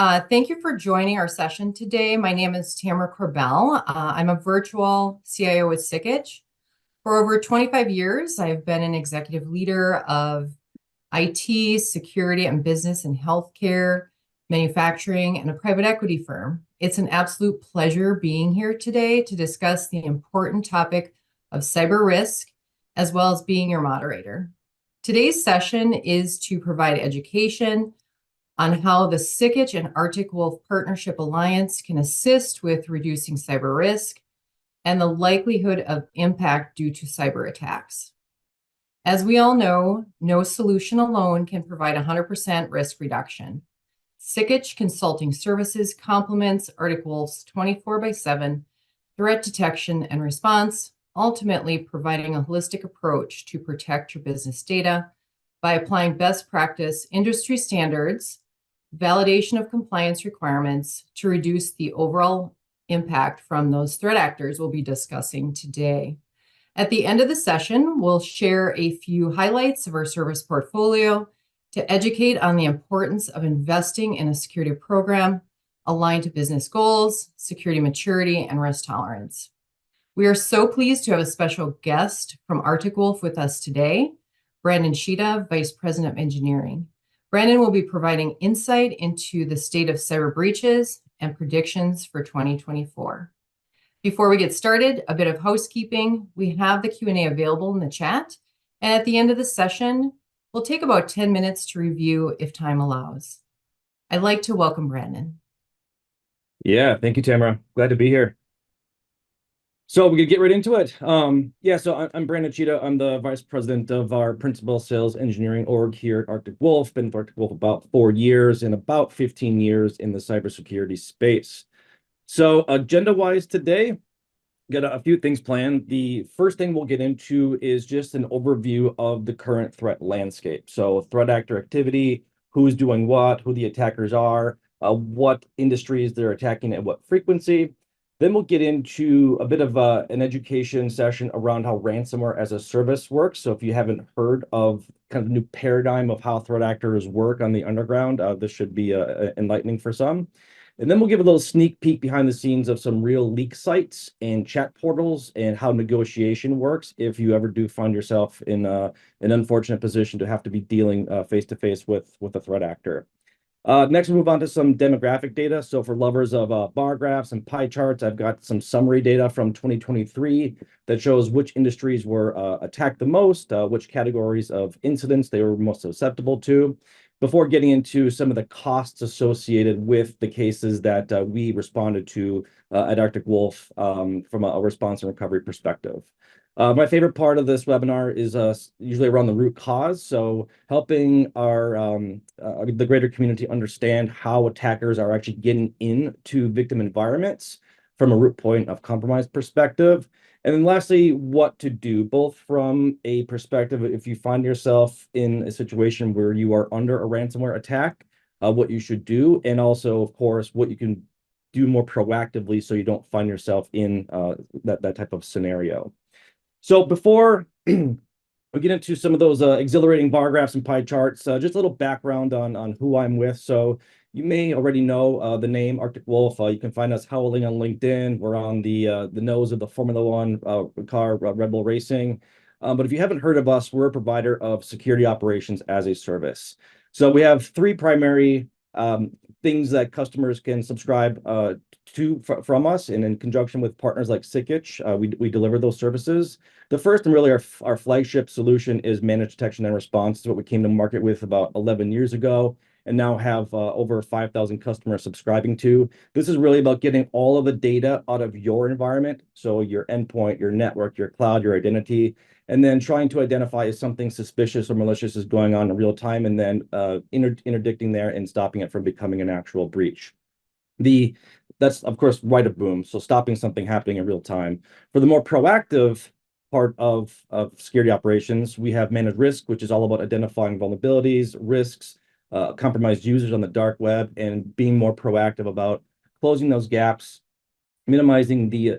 Thank you for joining our session today. My name is Tamara Corbell. I'm a virtual CIO with Sikich. For over 25 years, I've been an executive leader of IT, security, and business and healthcare, manufacturing, and a private equity firm. It's an absolute pleasure being here today to discuss the important topic of cyber risk, as well as being your moderator. Today's session is to provide education on how the Sikich and Arctic Wolf Partnership Alliance can assist with reducing cyber risk and the likelihood of impact due to cyber attacks. As we all know, no solution alone can provide 100% risk reduction. Sikich Consulting Services complements Arctic Wolf's 24/7 threat detection and response, ultimately providing a holistic approach to protect your business data by applying best practice industry standards, validation of compliance requirements to reduce the overall impact from those threat actors we'll be discussing today. At the end of the session, we'll share a few highlights of our service portfolio to educate on the importance of investing in a security program aligned to business goals, security maturity, and risk tolerance. We are so pleased to have a special guest from Arctic Wolf with us today, Brandon Sheeta, Vice President of Engineering. Brandon will be providing insight into the state of cyber breaches and predictions for 2024. Before we get started, a bit of housekeeping. We have the Q&A available in the chat. And at the end of the session, we'll take about 10 minutes to review if time allows. I'd like to welcome Brandon. Yeah, thank you, Tamara. Glad to be here. So we could get right into it. So I'm Brandon Cheetah. I'm the Vice President of our Principal Sales Engineering org here at Arctic Wolf. Been with Arctic Wolf about 4 years and about 15 years in the cybersecurity space. So agenda-wise today, got a few things planned. The first thing we'll get into is just an overview of the current threat landscape. So threat actor activity, who's doing what, who the attackers are, what industries they're attacking at what frequency. Then we'll get into a bit of an education session around how ransomware as a service works. So if you haven't heard of kind of the new paradigm of how threat actors work on the underground, this should be enlightening for some. And then we'll give a little sneak peek behind the scenes of some real leak sites and chat portals and how negotiation works if you ever do find yourself in an unfortunate position to have to be dealing face-to-face with a threat actor. Next, we'll move on to some demographic data. So for lovers of bar graphs and pie charts, I've got some summary data from 2023 that shows which industries were attacked the most, which categories of incidents they were most susceptible to, before getting into some of the costs associated with the cases that we responded to at Arctic Wolf from a response and recovery perspective. My favorite part of this webinar is usually around the root cause. So helping the greater community understand how attackers are actually getting into victim environments from a root point of compromise perspective. And then lastly, what to do, both from a perspective if you find yourself in a situation where you are under a ransomware attack, what you should do, and also, of course, what you can do more proactively so you don't find yourself in that type of scenario. So before we get into some of those exhilarating bar graphs and pie charts, just a little background on who I'm with. So you may already know the name Arctic Wolf. You can find us howling on LinkedIn. We're on the nose of the Formula One car, Red Bull Racing. But if you haven't heard of us, we're a provider of security operations as a service. So we have 3 primary things that customers can subscribe from us, and in conjunction with partners like Sikich, we deliver those services. The first and really our flagship solution is managed detection and response. It's what we came to market with about 11 years ago, and now have over 5,000 customers subscribing to. This is really about getting all of the data out of your environment, so your endpoint, your network, your cloud, your identity, and then trying to identify if something suspicious or malicious is going on in real time, and then interdicting there and stopping it from becoming an actual breach. That's, of course, right of boom, so stopping something happening in real time. For the more proactive part of security operations, we have managed risk, which is all about identifying vulnerabilities, risks, compromised users on the dark web, and being more proactive about closing those gaps, minimizing the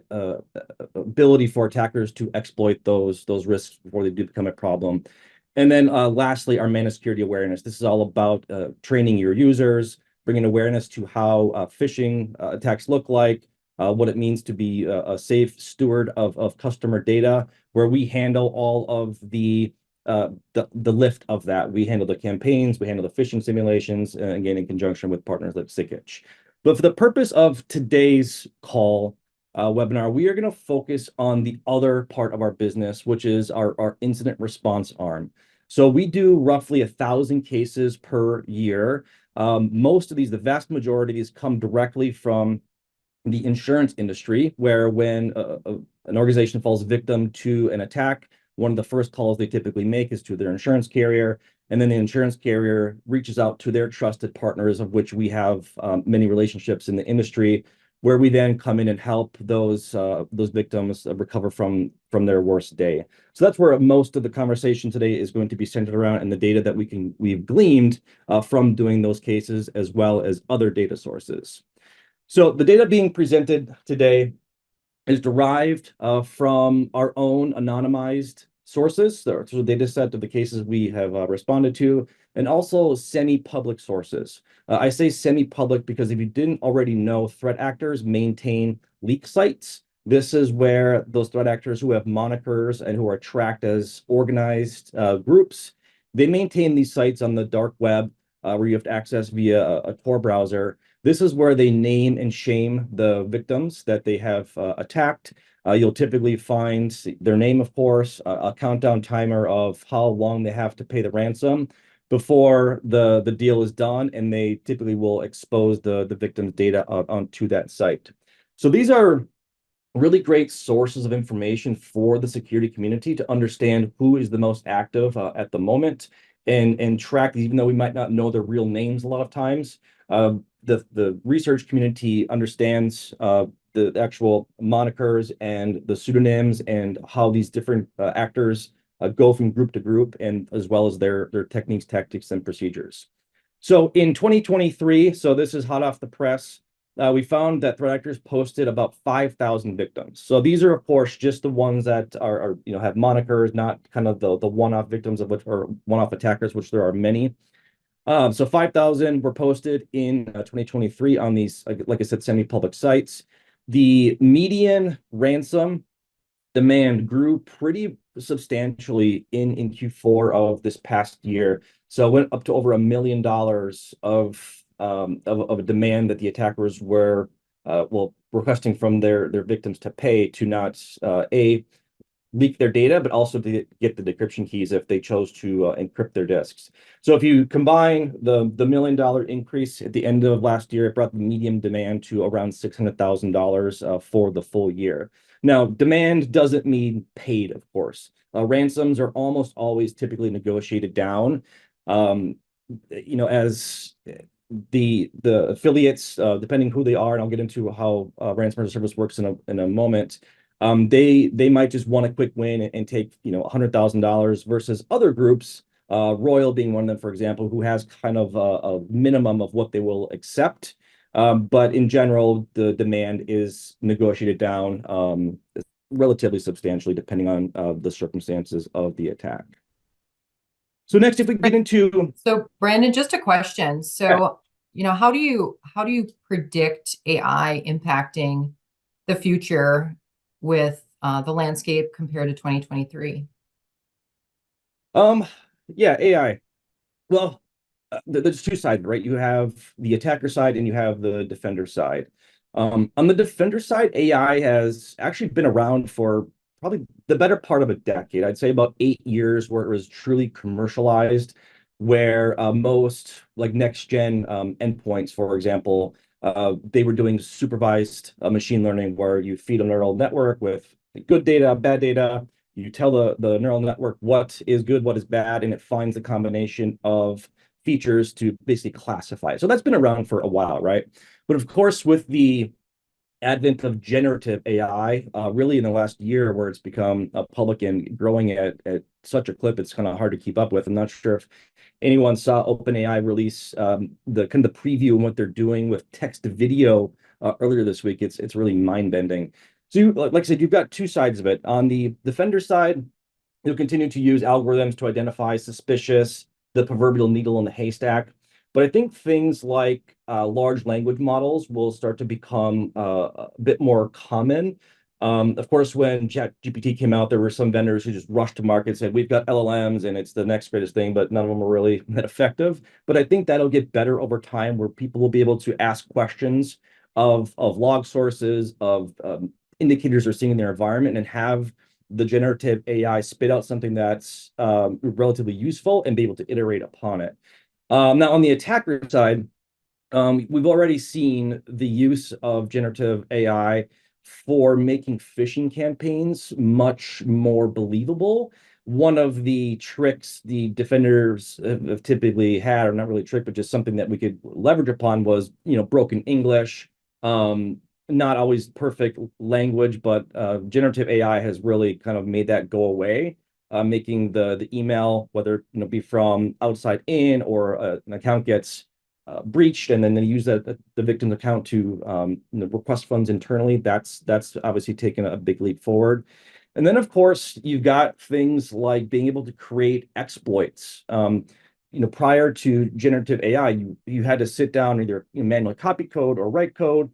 ability for attackers to exploit those risks before they do become a problem. And then lastly, our managed security awareness. This is all about training your users, bringing awareness to how phishing attacks look like, what it means to be a safe steward of customer data, where we handle all of the lift of that. We handle the campaigns, we handle the phishing simulations, again, in conjunction with partners like Sikich. But for the purpose of today's call, webinar, we are going to focus on the other part of our business, which is our incident response arm. So we do roughly 1,000 cases per year. Most of these, the vast majority of these, come directly from the insurance industry, where when an organization falls victim to an attack, one of the first calls they typically make is to their insurance carrier, and then the insurance carrier reaches out to their trusted partners, of which we have many relationships in the industry, where we then come in and help those victims recover from their worst day. So that's where most of the conversation today is going to be centered around, and the data that we've gleaned from doing those cases, as well as other data sources. So the data being presented today is derived from our own anonymized sources. So the data set of the cases we have responded to, and also semi-public sources. I say semi-public because if you didn't already know, threat actors maintain leak sites. This is where those threat actors who have monikers and who are tracked as organized groups, they maintain these sites on the dark web where you have to access via a Tor browser. This is where they name and shame the victims that they have attacked. You'll typically find their name, of course, a countdown timer of how long they have to pay the ransom before the deal is done, and they typically will expose the victim's data onto that site. So these are really great sources of information for the security community to understand who is the most active at the moment, and track, even though we might not know their real names a lot of times. The research community understands the actual monikers and the pseudonyms, and how these different actors go from group to group, and as well as their techniques, tactics, and procedures. So in 2023, so this is hot off the press, we found that threat actors posted about 5,000 victims. So these are, of course, just the ones that are have monikers, not kind of the one-off victims, of which, or one-off attackers, which there are many. So 5,000 were posted in 2023 on these, like I said, semi-public sites. The median ransom demand grew pretty substantially in Q4 of this past year. So it went up to over $1 million of a demand that the attackers were requesting from their victims to pay, to not leak their data, but also to get the decryption keys if they chose to encrypt their disks. So if you combine the $1 million increase at the end of last year, it brought the median demand to around $600,000 for the full year. Now, demand doesn't mean paid, of course. Ransoms are almost always typically negotiated down. As the affiliates, depending who they are, and I'll get into how ransomware service works in a moment. They might just want a quick win and take $100,000, versus other groups, Royal being one of them, for example, who has kind of a minimum of what they will accept. But in general, the demand is negotiated down relatively substantially, depending on the circumstances of the attack. So next, if we get into... So Brandon, just a question. So, how do you predict AI impacting the future with the landscape compared to 2023? Yeah, AI. Well, there's two sides, right? You have the attacker side and you have the defender side. On the defender side, AI has actually been around for probably the better part of a decade. I'd say about 8 years, where it was truly commercialized, where most like next gen endpoints, for example, they were doing supervised machine learning, where you feed a neural network with good data, bad data. You tell the neural network what is good, what is bad, and it finds a combination of features to basically classify it. So that's been around for a while, right? But of course, with the advent of generative AI, really in the last year, where it's become public and growing at such a clip, it's kind of hard to keep up with. I'm not sure if anyone saw OpenAI release the kind of the preview and what they're doing with text to video earlier this week. It's really mind-bending. So like I said, you've got two sides of it. On the defender side, you'll continue to use algorithms to identify suspicious, the proverbial needle in the haystack. But I think things like large language models will start to become a bit more common. Of course, when ChatGPT came out, there were some vendors who just rushed to market and said, we've got LLMs and it's the next greatest thing, but none of them were really that effective. But I think that'll get better over time where people will be able to ask questions of log sources, of indicators they're seeing in their environment, and have the generative AI spit out something that's relatively useful and be able to iterate upon it. Now, on the attacker side, we've already seen the use of generative AI for making phishing campaigns much more believable. One of the tricks the defenders have typically had, or not really a trick, but just something that we could leverage upon was, broken English, not always perfect language, but generative AI has really kind of made that go away, making the email, whether be from outside in or an account gets breached, and then they use the victim's account to request funds internally. That's obviously taken a big leap forward. And then, of course, you've got things like being able to create exploits. Prior to generative AI, you had to sit down and either manually copy code or write code.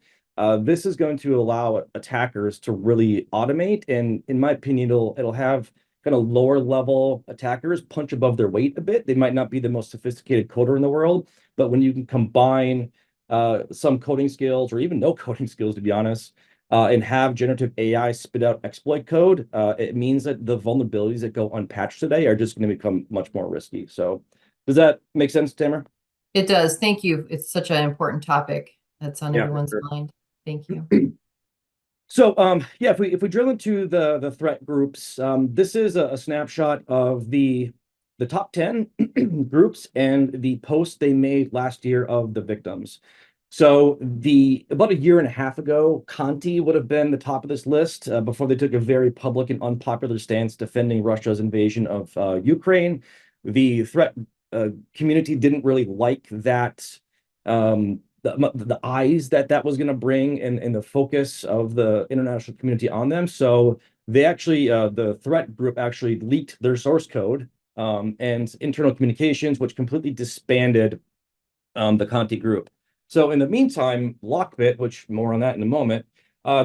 This is going to allow attackers to really automate, and in my opinion, it'll have kind of lower level attackers punch above their weight a bit. They might not be the most sophisticated coder in the world, but when you can combine some coding skills or even no coding skills, to be honest, and have generative AI spit out exploit code, it means that the vulnerabilities that go unpatched today are just going to become much more risky. So does that make sense, Tamara? It does. Thank you. It's such an important topic that's on Yeah, for everyone's sure. mind. Thank you. So, yeah, if we drill into the threat groups, this is a snapshot of the top 10 groups and the posts they made last year of the victims. So about a year and a half ago, Conti would have been the top of this list before they took a very public and unpopular stance defending Russia's invasion of Ukraine. The threat community didn't really like that. The eyes that was going to bring and the focus of the international community on them. So they actually, the threat group actually leaked their source code and internal communications, which completely disbanded the Conti group. So in the meantime, Lockbit, which more on that in a moment,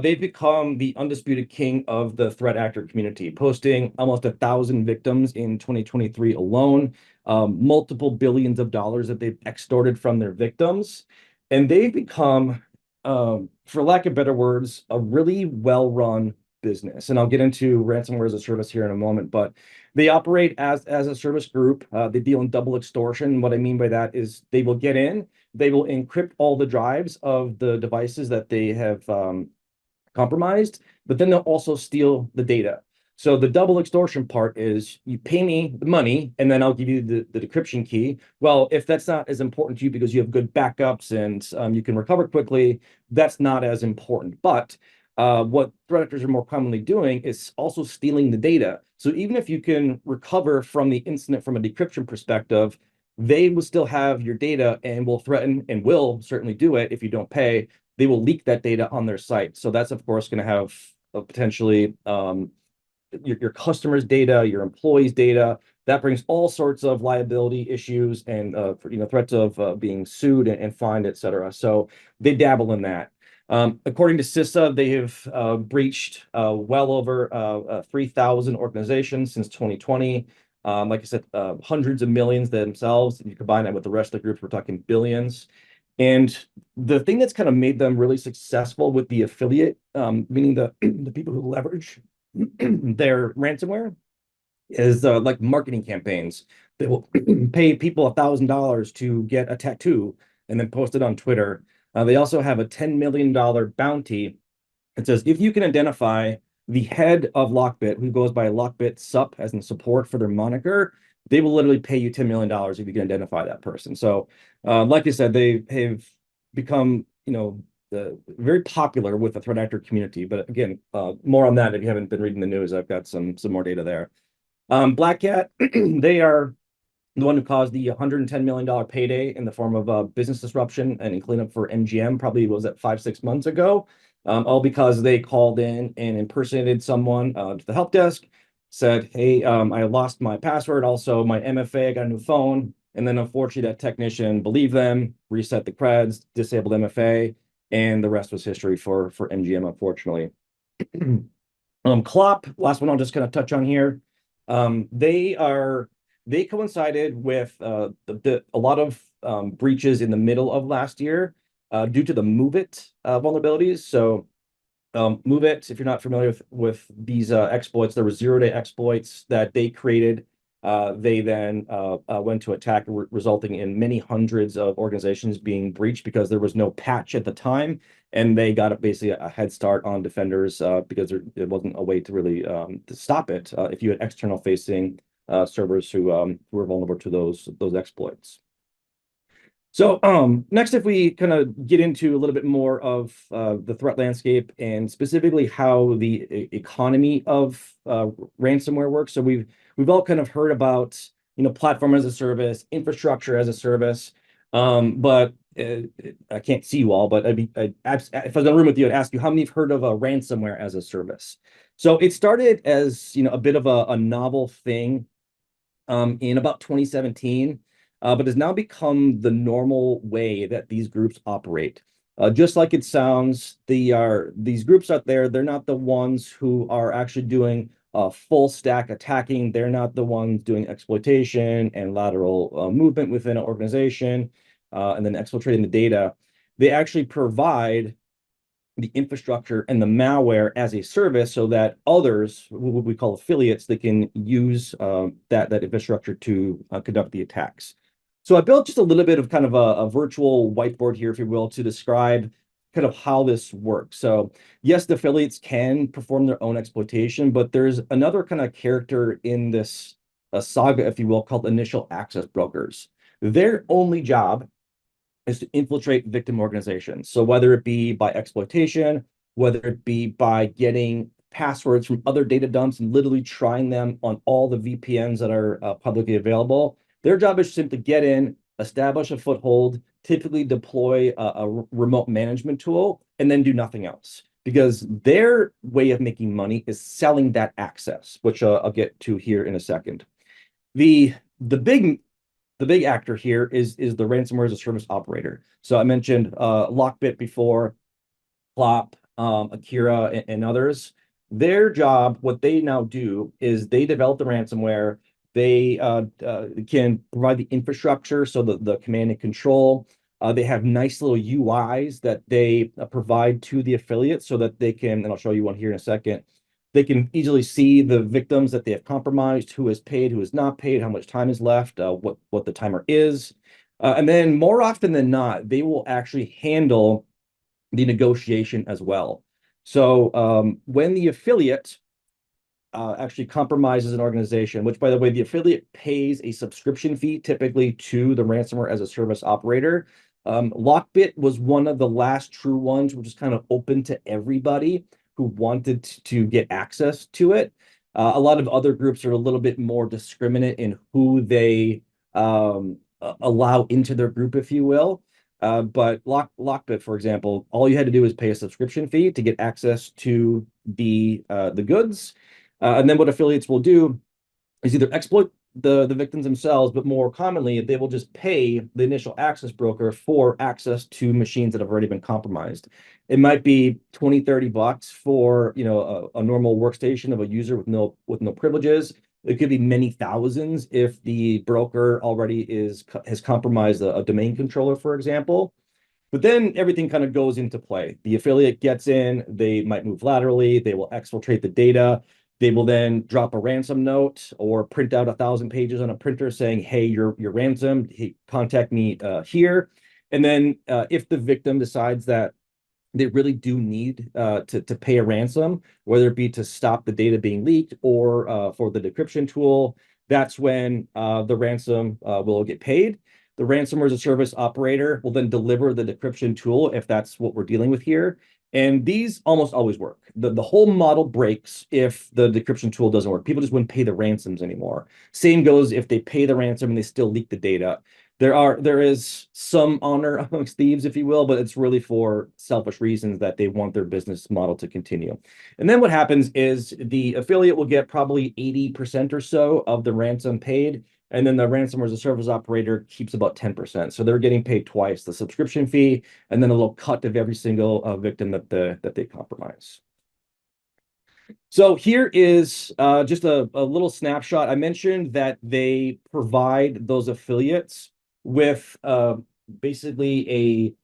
they've become the undisputed king of the threat actor community, posting almost 1,000 victims in 2023 alone, multiple billions of dollars that they've extorted from their victims. And they've become, for lack of better words, a really well-run business. And I'll get into ransomware as a service here in a moment, but they operate as a service group. They deal in double extortion. What I mean by that is they will get in, they will encrypt all the drives of the devices that they have compromised, but then they'll also steal the data. So the double extortion part is you pay me the money and then I'll give you the decryption key. Well, if that's not as important to you because you have good backups and you can recover quickly, that's not as important. But what threat actors are more commonly doing is also stealing the data. So even if you can recover from the incident from a decryption perspective, they will still have your data and will threaten and will certainly do it if you don't pay. They will leak that data on their site. So that's, of course, going to have potentially your customers' data, your employees' data. That brings all sorts of liability issues and threats of being sued and fined, et cetera. So they dabble in that. According to CISA, they have breached well over 3,000 organizations since 2020. Like I said, hundreds of millions themselves. If you combine that with the rest of the groups, we're talking billions. And the thing that's kind of made them really successful with the affiliate, meaning the people who leverage their ransomware, is like marketing campaigns. They will pay people $1,000 to get a tattoo and then post it on Twitter. They also have a $10 million bounty. It says, if you can identify the head of Lockbit, who goes by Lockbit Sup as in support for their moniker, they will literally pay you $10 million if you can identify that person. So, like I said, they have become, very popular with the threat actor community. But again, more on that if you haven't been reading the news. I've got some more data there. Black Cat, they are the one who caused the $110 million payday in the form of business disruption and cleanup for MGM, probably was that 5-6 months ago, all because they called in and impersonated someone to the help desk, said, hey, I lost my password, also my MFA, I got a new phone. And then unfortunately, that technician believed them, reset the creds, disabled MFA, and the rest was history for MGM, unfortunately. Clop, last one I'll just kind of touch on here. They coincided with a lot of breaches in the middle of last year due to the MOVEit vulnerabilities. So MOVEit, if you're not familiar with these exploits, there were zero-day exploits that they created. They then went to attack, resulting in many hundreds of organizations being breached because there was no patch at the time, and they got basically a head start on defenders because there wasn't a way to really to stop it if you had external-facing servers who were vulnerable to those exploits. So next, if we kind of get into a little bit more of the threat landscape and specifically how the economy of ransomware works. So we've all kind of heard about, platform as a service, infrastructure as a service, but I can't see you all, but if I was in a room with you, I'd ask you how many have heard of a ransomware as a service. So it started as a bit of a novel thing in about 2017. But has now become the normal way that these groups operate. Just like it sounds, these groups out there, they're not the ones who are actually doing full stack attacking. They're not the ones doing exploitation and lateral movement within an organization and then exfiltrating the data. They actually provide the infrastructure and the malware as a service so that others, what we call affiliates, they can use that infrastructure to conduct the attacks. So I built just a little bit of kind of a virtual whiteboard here, if you will, to describe kind of how this works. So yes, the affiliates can perform their own exploitation, but there's another kind of character in this saga, if you will, called initial access brokers. Their only job is to infiltrate victim organizations. So whether it be by exploitation, whether it be by getting passwords from other data dumps and literally trying them on all the VPNs that are publicly available, their job is simply get in, establish a foothold, typically deploy a remote management tool, and then do nothing else. Because their way of making money is selling that access, which I'll get to here in a second. The big actor here is the ransomware as a service operator. So I mentioned Lockbit before, Plop, Akira, and others. Their job, what they now do is they develop the ransomware. They can provide the infrastructure, so the command and control. They have nice little UIs that they provide to the affiliates so that they can, and I'll show you one here in a second, they can easily see the victims that they have compromised, who is paid, who is not paid, how much time is left, what the timer is. And then more often than not, they will actually handle the negotiation as well. So when the affiliate actually compromises an organization, which, by the way, the affiliate pays a subscription fee typically to the ransomware as a service operator. Lockbit was one of the last true ones, which is kind of open to everybody who wanted to get access to it. A lot of other groups are a little bit more discriminate in who they allow into their group, if you will. But Lockbit, for example, all you had to do was pay a subscription fee to get access to the goods. And then what affiliates will do is either exploit the victims themselves, but more commonly, they will just pay the initial access broker for access to machines that have already been compromised. It might be 20, 30 bucks for a normal workstation of a user with no privileges. It could be many thousands if the broker already has compromised a domain controller, for example. But then everything kind of goes into play. The affiliate gets in, they might move laterally, they will exfiltrate the data. They will then drop a ransom note or print out 1,000 pages on a printer saying, hey, you're ransomed, hey, contact me here. And then if the victim decides that they really do need to pay a ransom, whether it be to stop the data being leaked or for the decryption tool, that's when the ransom will get paid. The ransomware as a service operator will then deliver the decryption tool if that's what we're dealing with here. And these almost always work. The whole model breaks if the decryption tool doesn't work. People just wouldn't pay the ransoms anymore. Same goes if they pay the ransom and they still leak the data. There is some honor amongst thieves, if you will, but it's really for selfish reasons that they want their business model to continue. And then what happens is the affiliate will get probably 80% or so of the ransom paid, And then the ransomware as a service operator keeps about 10%. So they're getting paid twice, the subscription fee and then a little cut of every single victim that they compromise. So here is just a little snapshot. I mentioned that they provide those affiliates with basically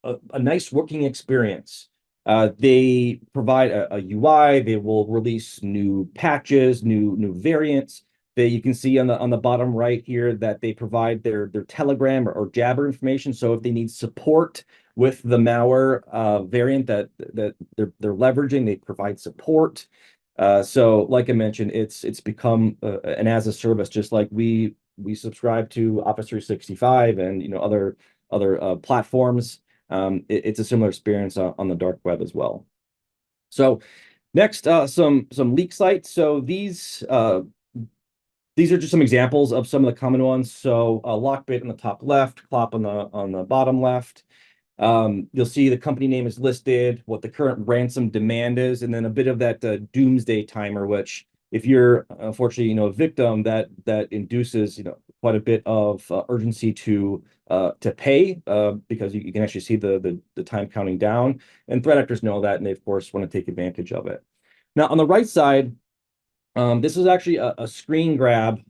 a nice working experience. They provide a UI. They will release new patches, new variants. You can see on the bottom right here that they provide their Telegram or Jabber information. So if they need support with the malware variant that they're leveraging, they provide support. So like I mentioned, it's become an as a service, just like we subscribe to Office 365 and other platforms. It's a similar experience on the dark web as well. So next, some leak sites. So these are just some examples of some of the common ones. So Lockbit on the top left, Clop on the bottom left. You'll see the company name is listed, what the current ransom demand is, and then a bit of that doomsday timer, which if you're unfortunately a victim, that induces quite a bit of urgency to pay because you can actually see the time counting down, and threat actors know that, and they of course want to take advantage of it. Now on the right side, this is actually a screen grab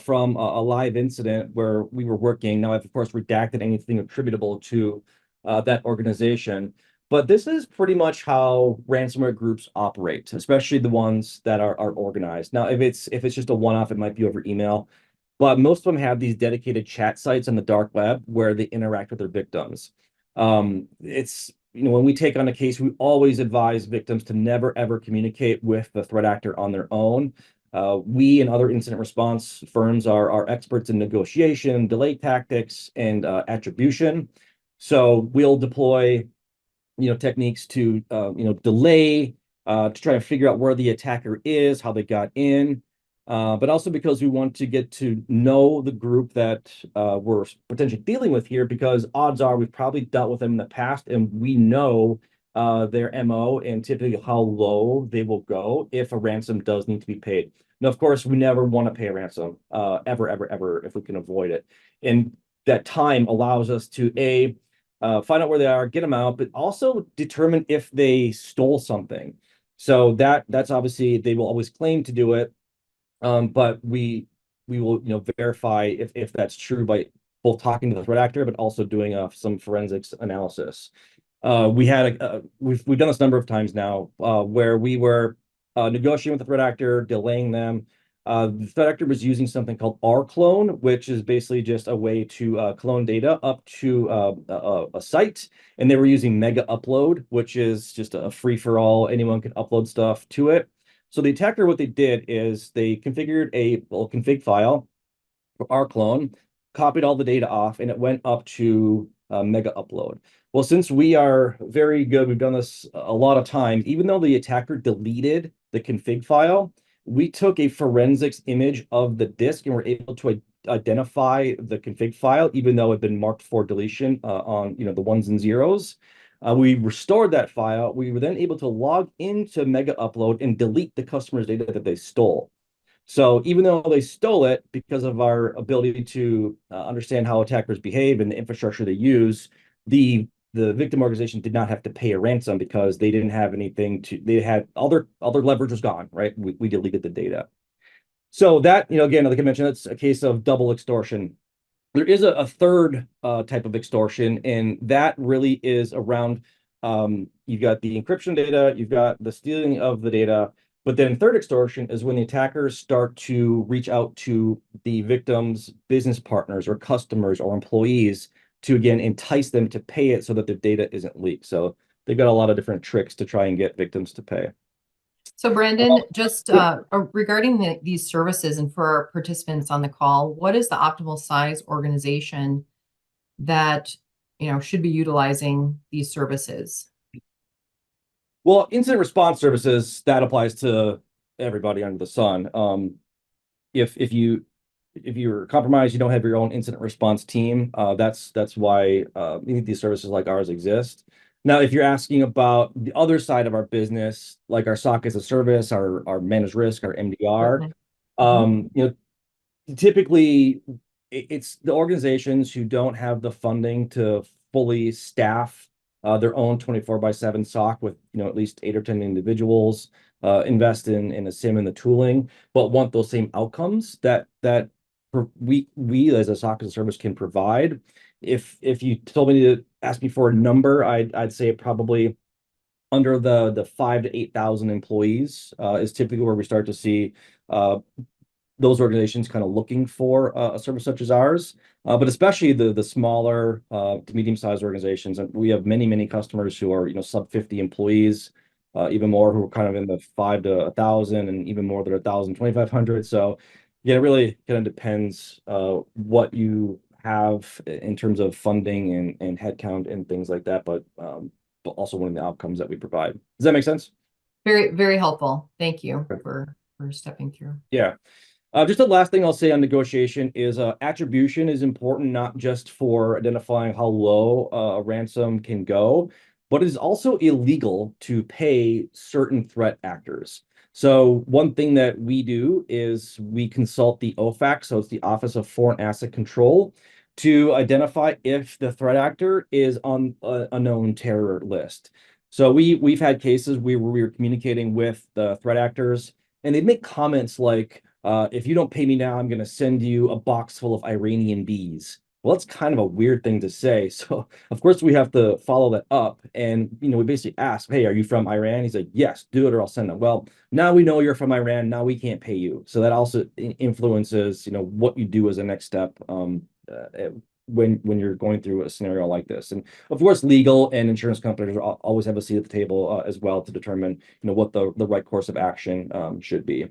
from a live incident where we were working. Now I've of course redacted anything attributable to that organization. But this is pretty much how ransomware groups operate, especially the ones that are organized. Now, if it's just a one-off, it might be over email, but most of them have these dedicated chat sites on the dark web where they interact with their victims. It's when we take on a case, we always advise victims to never ever communicate with the threat actor on their own. We and other incident response firms are experts in negotiation, delay tactics, and attribution. So we'll deploy, techniques to, delay, to try to figure out where the attacker is, how they got in, but also because we want to get to know the group that we're potentially dealing with here, because odds are we've probably dealt with them in the past and we know their MO and typically how low they will go if a ransom does need to be paid. Now, of course, we never want to pay a ransom, ever, if we can avoid it. And that time allows us to find out where they are, get them out, but also determine if they stole something. So that's obviously they will always claim to do it, but we will verify if that's true by both talking to the threat actor, but also doing some forensics analysis. We've done this a number of times now where we were negotiating with the threat actor, delaying them. The threat actor was using something called rclone, which is basically just a way to clone data up to a site. And they were using mega upload, which is just a free-for-all. Anyone can upload stuff to it. So the attacker, what they did is they configured a config file for rclone, copied all the data off, and it went up to mega upload. Well, since we are very good, we've done this a lot of times, even though the attacker deleted the config file, we took a forensics image of the disk and were able to identify the config file, even though it had been marked for deletion on the ones and zeros. We restored that file. We were then able to log into Mega Upload and delete the customer's data that they stole. So even though they stole it, because of our ability to understand how attackers behave and the infrastructure they use, the victim organization did not have to pay a ransom because they didn't have anything they had other leverage was gone, right? We deleted the data. So that, again, like I mentioned, that's a case of double extortion. There is a third type of extortion, and that really is around you've got the encryption data, you've got the stealing of the data, but then third extortion is when the attackers start to reach out to the victim's business partners or customers or employees to, again, entice them to pay it so that their data isn't leaked. So they've got a lot of different tricks to try and get victims to pay. So Brandon, just regarding these services and for our participants on the call, what is the optimal size organization that should be utilizing these services? Well, incident response services, that applies to everybody under the sun. If you're compromised, you don't have your own incident response team. That's why these services like ours exist. Now, if you're asking about the other side of our business, like our SOC as a service, our managed risk, our MDR, typically it's the organizations who don't have the funding to fully staff their own 24/7 SOC with at least 8 or 10 individuals, invest in a SIM and the tooling, but want those same outcomes that we as a SOC as a service can provide. If you told me to ask me for a number, I'd say probably under the 5 to 8,000 employees is typically where we start to see those organizations kind of looking for a service such as ours, but especially the smaller to medium-sized organizations. And we have many customers who are sub 50 employees, even more who are kind of in the 5 to 1,000, and even more that are 1,000, 2,500. So yeah, it really kind of depends what you have in terms of funding and headcount and things like that, but also one of the outcomes that we provide. Does that make sense? Very, very helpful. Thank you Okay. for stepping through. Yeah. Just the last thing I'll say on negotiation is attribution is important, not just for identifying how low a ransom can go, but it is also illegal to pay certain threat actors. So one thing that we do is we consult the OFAC, so it's the Office of Foreign Asset Control, to identify if the threat actor is on a known terror list. So we've had cases where we were communicating with the threat actors, and they'd make comments like, if you don't pay me now, I'm going to send you a box full of Iranian bees. Well, that's kind of a weird thing to say. So, of course, we have to follow that up. And, we basically ask, hey, are you from Iran? He's like, yes, do it or I'll send them. Well, now we know you're from Iran. Now we can't pay you. So that also influences, what you do as a next step when you're going through a scenario like this. And of course, legal and insurance companies always have a seat at the table as well to determine, what the right course of action should be.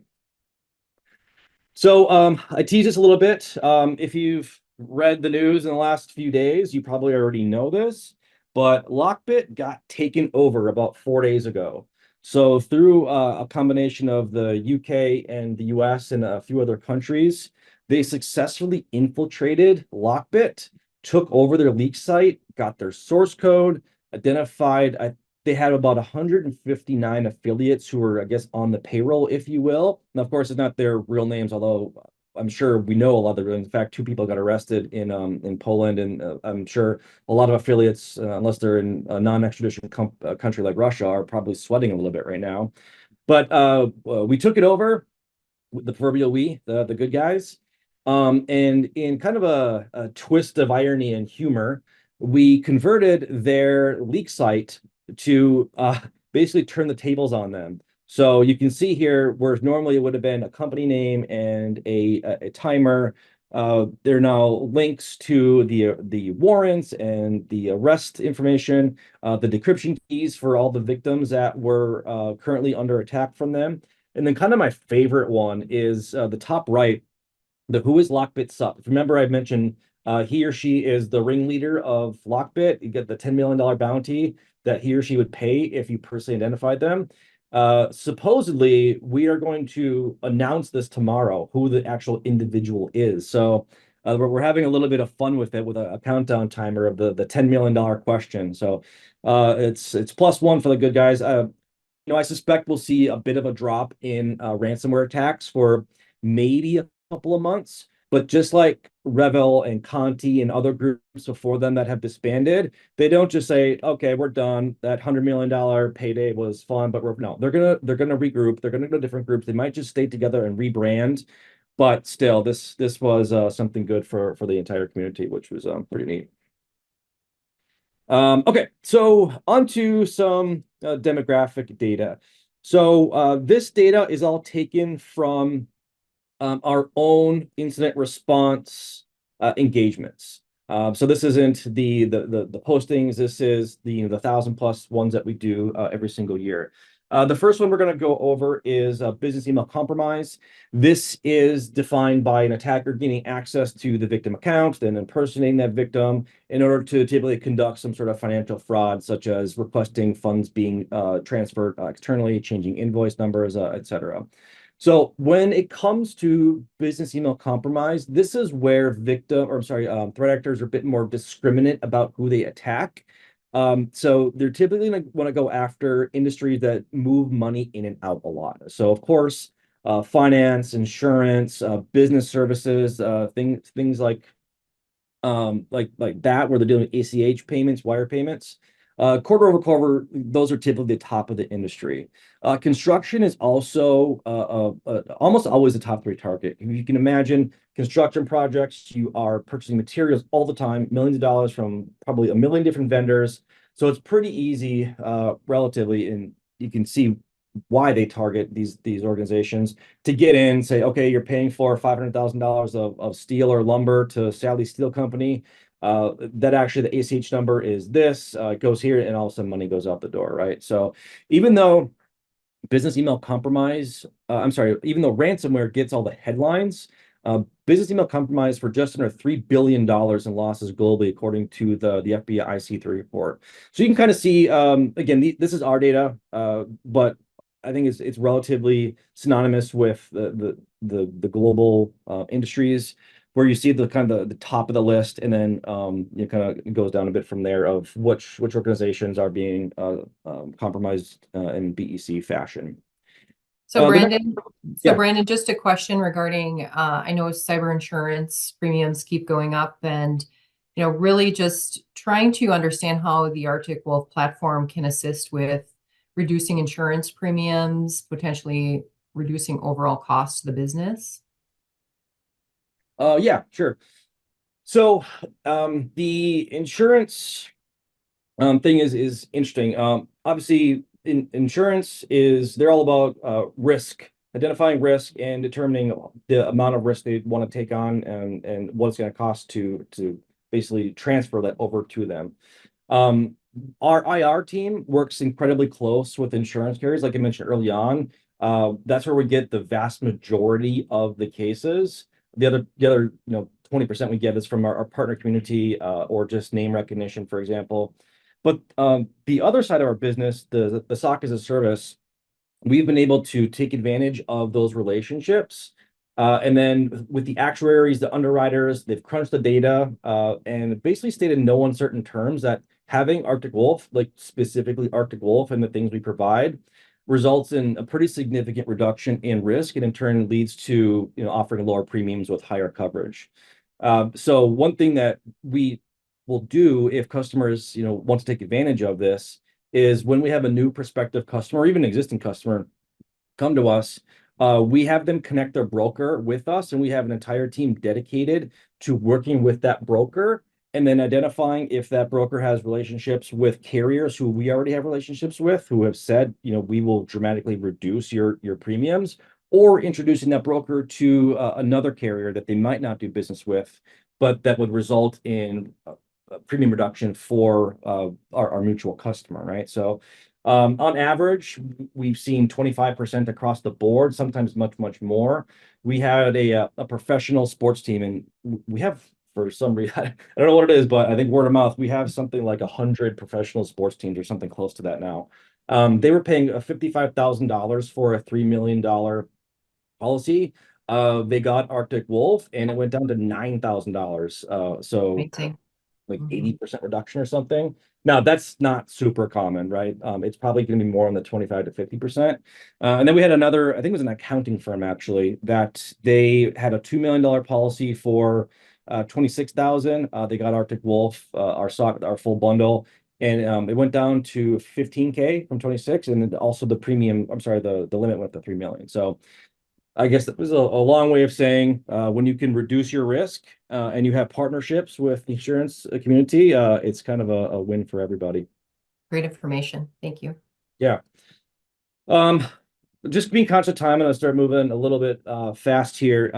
So I tease this a little bit. If you've read the news in the last few days, you probably already know this, but Lockbit got taken over about 4 days ago. So through a combination of the UK and the US and a few other countries, they successfully infiltrated Lockbit, took over their leak site, got their source code, identified, they had about 159 affiliates who were, I guess, on the payroll, if you will. And of course, it's not their real names, although I'm sure we know a lot of the real names. In fact, 2 people got arrested in Poland, and I'm sure a lot of affiliates, unless they're in a non-extradition country like Russia, are probably sweating a little bit right now. But we took it over, the proverbial the good guys. And in kind of a twist of irony and humor, we converted their leak site to basically turn the tables on them. So you can see here, whereas normally it would have been a company name and a timer, there are now links to the warrants and the arrest information, the decryption keys for all the victims that were currently under attack from them. And then kind of my favorite one is the top right, the who is Lockbit sup. Remember I mentioned he or she is the ringleader of Lockbit. You get the $10 million bounty that he or she would pay if you personally identified them. Supposedly, we are going to announce this tomorrow, who the actual individual is. So we're having a little bit of fun with it with a countdown timer of the $10 million question. So it's +1 for the good guys. I suspect we'll see a bit of a drop in ransomware attacks for maybe a couple of months. But just like Revel and Conti and other groups before them that have disbanded, they don't just say, "Okay, we're done. That $100 million payday was fun, but no." They're gonna regroup. They're gonna go to different groups. They might just stay together and rebrand, but still, this was something good for the entire community, which was pretty neat. Okay, so on to some demographic data. So this data is all taken from our own incident response engagements. So this isn't the postings. This is the 1,000+ ones that we do every single year. The first one we're going to go over is business email compromise. This is defined by an attacker gaining access to the victim account, then impersonating that victim in order to typically conduct some sort of financial fraud, such as requesting funds being transferred externally, changing invoice numbers, etc. So when it comes to business email compromise, this is where threat actors are a bit more discriminate about who they attack. So they're typically going to want to go after industries that move money in and out a lot. So of course, finance, insurance, business services, things like that, where they're doing ACH payments, wire payments. Quarter over quarter, those are typically the top of the industry. Construction is also almost always a top three target. If you can imagine construction projects, you are purchasing materials all the time, millions of dollars from probably a million different vendors. So it's pretty easy, relatively, and you can see why they target these organizations to get in, say, okay, you're paying for $500,000 of steel or lumber to Sally Steel Company. That actually the ACH number is this, it goes here, and all of a sudden money goes out the door, right? So even though business email compromise, even though ransomware gets all the headlines, business email compromise for just under $3 billion in losses globally, according to the FBI IC3 report. So you can kind of see, again, this is our data, but I think it's relatively synonymous with the global industries, where you see the kind of the top of the list, and then it kind of goes down a bit from there of which organizations are being compromised in BEC fashion. So The next- Brandon, yeah. just a question regarding, I know cyber insurance premiums keep going up, and really just trying to understand how the Arctic Wolf platform can assist with reducing insurance premiums, potentially reducing overall costs to the business. Yeah, sure. So the insurance thing is interesting. Obviously, insurance they're all about risk, identifying risk and determining the amount of risk they want to take on, and what it's going to cost to basically transfer that over to them. Our IR team works incredibly close with insurance carriers, like I mentioned early on. That's where we get the vast majority of the cases. The other 20% we get is from our partner community, or just name recognition, for example. But the other side of our business, the SOC as a service, we've been able to take advantage of those relationships. And then with the actuaries, the underwriters, they've crunched the data, and basically stated in no uncertain terms that having Arctic Wolf, like specifically Arctic Wolf and the things we provide, results in a pretty significant reduction in risk, and in turn leads to offering lower premiums with higher coverage. So one thing that we will do if customers want to take advantage of this is, when we have a new prospective customer or even existing customer come to us, we have them connect their broker with us, and we have an entire team dedicated to working with that broker, and then identifying if that broker has relationships with carriers who we already have relationships with, who have said, we will dramatically reduce your premiums, or introducing that broker to another carrier that they might not do business with, but that would result in premium reduction for our mutual customer, right? So on average, we've seen 25% across the board, sometimes much more. We had a professional sports team, and we have, for some reason, I don't know what it is, but I think word of mouth, we have something like 100 professional sports teams or something close to that now. They were paying $55,000 for a $3 million policy. They got Arctic Wolf, and it went down to $9,000. So Amazing. like 80% reduction or something. Now, that's not super common, right? It's probably going to be more on the 25 to 50%. And then we had another, I think it was an accounting firm actually, that they had a $2 million policy for 26,000. They got Arctic Wolf, our full bundle, and it went down to 15K from 26, and then also the premium, the limit went to 3 million. So I guess that was a long way of saying, when you can reduce your risk, and you have partnerships with the insurance community, it's kind of a win for everybody. Great information. Thank you. Yeah. Just being conscious of time, I'm going to start moving a little bit fast here.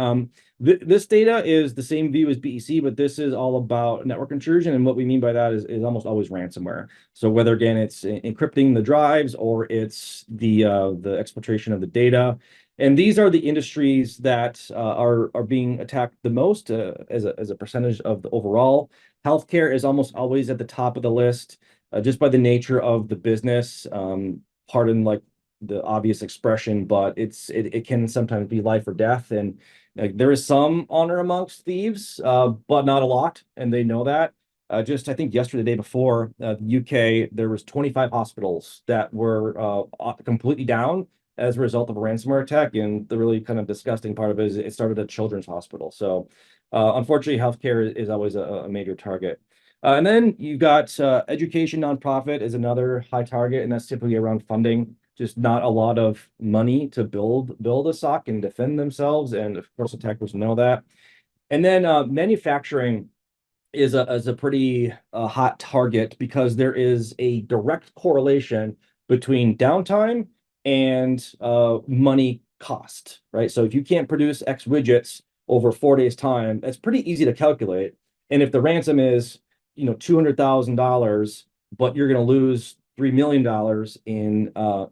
This data is the same view as BEC, but this is all about network intrusion, and what we mean by that is almost always ransomware. So whether, again, it's encrypting the drives, or it's the exfiltration of the data. And these are the industries that are being attacked the most, as a percentage of the overall. Healthcare is almost always at the top of the list, just by the nature of the business. Pardon like the obvious expression, but it can sometimes be life or death. And there is some honor amongst thieves, but not a lot, and they know that. Just I think yesterday, the day before, the UK, there was 25 hospitals that were completely down as a result of a ransomware attack. And the really kind of disgusting part of it is it started at a children's hospital. So unfortunately, healthcare is always a major target. And then you've got education nonprofit is another high target, and that's typically around funding. Just not a lot of money to build a SOC and defend themselves, and of course, attackers know that. And then manufacturing is a pretty hot target because there is a direct correlation between downtime and money cost, right? So if you can't produce X widgets over 4 days' time, that's pretty easy to calculate. And if the ransom is, $200,000, but you're going to lose $3 million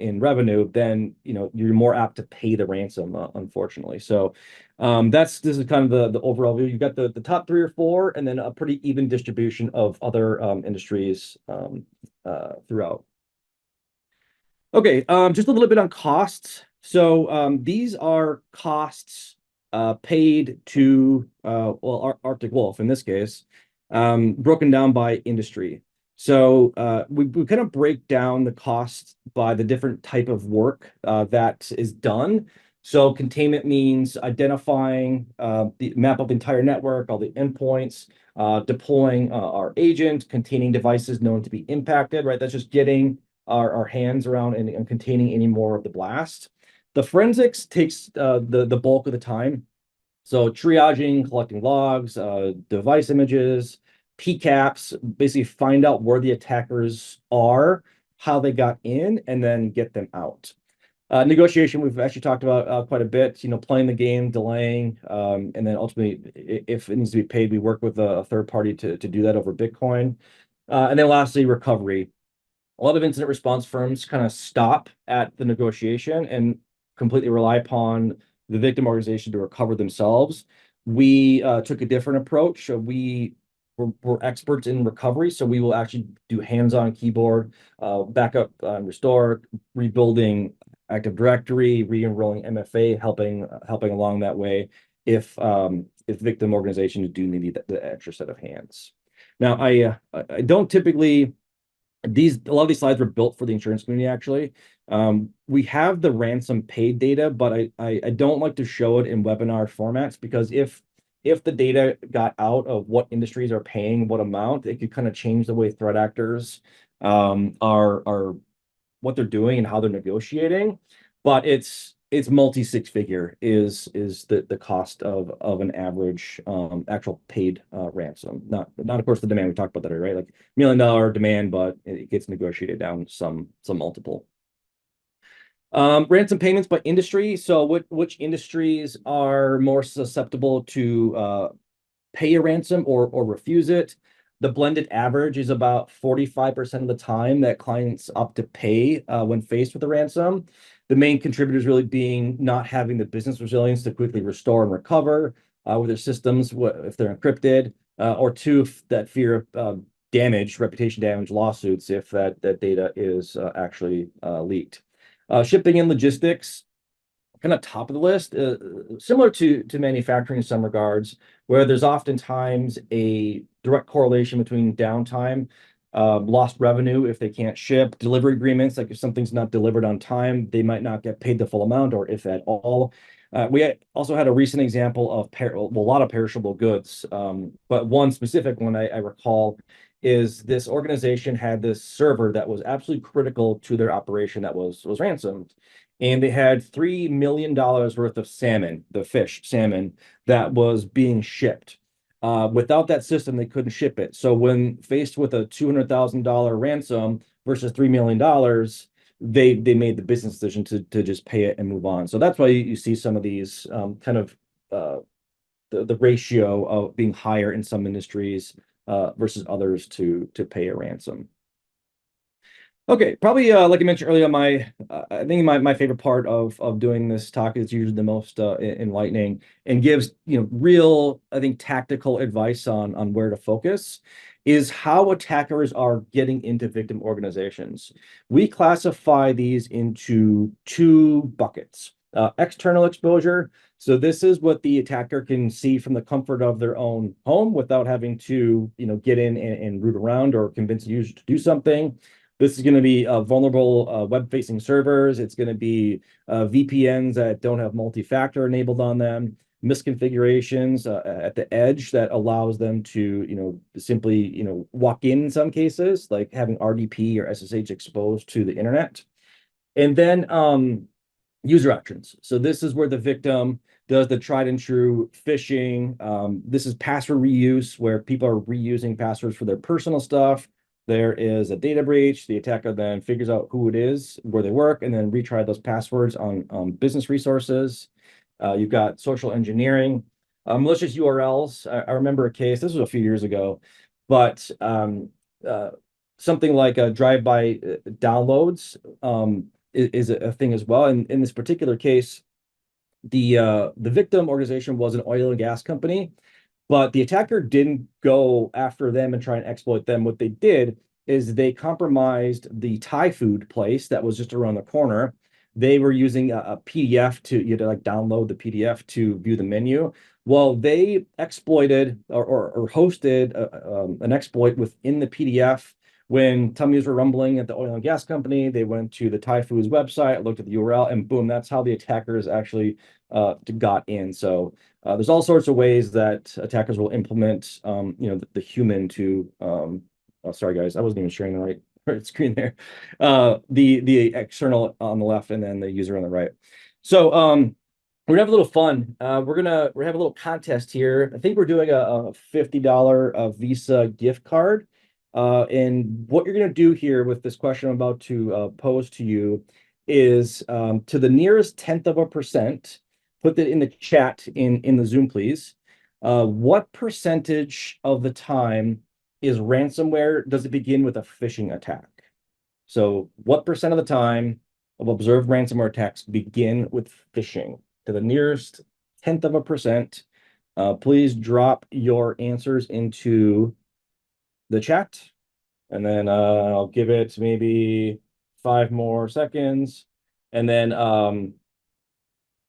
in revenue, then you're more apt to pay the ransom, unfortunately. So this is kind of the overall view. You've got the top 3 or 4, and then a pretty even distribution of other industries throughout. Okay, just a little bit on costs. So these are costs paid to Arctic Wolf in this case, broken down by industry. So we kind of break down the costs by the different type of work that is done. So containment means identifying the map of the entire network, all the endpoints, deploying our agent, containing devices known to be impacted, right? That's just getting our hands around and containing any more of the blast. The forensics takes the bulk of the time. So triaging, collecting logs, device images, PCAPs, basically find out where the attackers are, how they got in, and then get them out. Negotiation, we've actually talked about quite a bit, playing the game, delaying, and then ultimately, if it needs to be paid, we work with a third party to do that over Bitcoin. And then lastly, recovery. A lot of incident response firms kind of stop at the negotiation and completely rely upon the victim organization to recover themselves. We took a different approach. We're experts in recovery, so we will actually do hands-on keyboard, backup, restore, rebuilding Active Directory, re-enrolling MFA, helping along that way if victim organizations do need the extra set of hands. Now, I don't typically. A lot of these slides were built for the insurance community, actually. We have the ransom paid data, but I don't like to show it in webinar formats because if the data got out of what industries are paying what amount, it could kind of change the way threat actors are what they're doing and how they're negotiating. But it's multi-six figure is the cost of an average actual paid ransom. Not of course the demand, we talked about that already, right? Like $1 million demand, but it gets negotiated down some multiple. Ransom payments by industry. So which industries are more susceptible to pay a ransom or refuse it? The blended average is about 45% of the time that clients opt to pay when faced with a ransom. The main contributors really being not having the business resilience to quickly restore and recover with their systems if they're encrypted, or two, that fear of damage, reputation damage, lawsuits if that data is actually leaked. Shipping and logistics, kind of top of the list, similar to manufacturing in some regards, where there's oftentimes a direct correlation between downtime, lost revenue if they can't ship, delivery agreements, like if something's not delivered on time, they might not get paid the full amount, or if at all. We also had a recent example of a lot of perishable goods, but one specific one I recall is this organization had this server that was absolutely critical to their operation that was ransomed. And they had $3 million worth of salmon, the fish salmon, that was being shipped. Without that system, they couldn't ship it. So when faced with a $200,000 ransom versus $3 million, they made the business decision to just pay it and move on. So that's why you see some of these kind of the ratio of being higher in some industries versus others to pay a ransom. Okay, probably like I mentioned earlier, I think my favorite part of doing this talk is usually the most enlightening and gives real, I think, tactical advice on where to focus, is how attackers are getting into victim organizations. We classify these into two buckets. External exposure. So this is what the attacker can see from the comfort of their own home without having to get in and root around or convince the user to do something. This is going to be vulnerable web-facing servers. It's going to be VPNs that don't have multi-factor enabled on them, misconfigurations at the edge that allows them to, simply, walk in some cases, like having RDP or SSH exposed to the internet. And then user actions. So this is where the victim does the tried and true phishing. This is password reuse, where people are reusing passwords for their personal stuff. There is a data breach. The attacker then figures out who it is, where they work, and then retry those passwords on business resources. You've got social engineering, malicious URLs. I remember a case, this was a few years ago, but something like drive-by downloads is a thing as well. And in this particular case, the victim organization was an oil and gas company, but the attacker didn't go after them and try and exploit them. What they did is they compromised the Thai food place that was just around the corner. They were using a PDF to, you had to like download the PDF to view the menu. Well, they exploited or hosted an exploit within the PDF. When tummies were rumbling at the oil and gas company, they went to the Thai Foods website, looked at the URL, and boom, that's how the attackers actually got in. So there's all sorts of ways that attackers will implement, the human to. Oh, sorry guys, I wasn't even sharing the right screen there. The external on the left, and then the user on the right. So we're gonna have a little fun. We're have a little contest here. I think we're doing a $50 Visa gift card. And what you're going to do here with this question I'm about to pose to you is to the nearest 1/10%, put that in the chat in the Zoom, please. What percentage of the time is ransomware, does it begin with a phishing attack? So what percent of the time of observed ransomware attacks begin with phishing? To the nearest 1/10%, please drop your answers into the chat, and then I'll give it maybe 5 more seconds, and then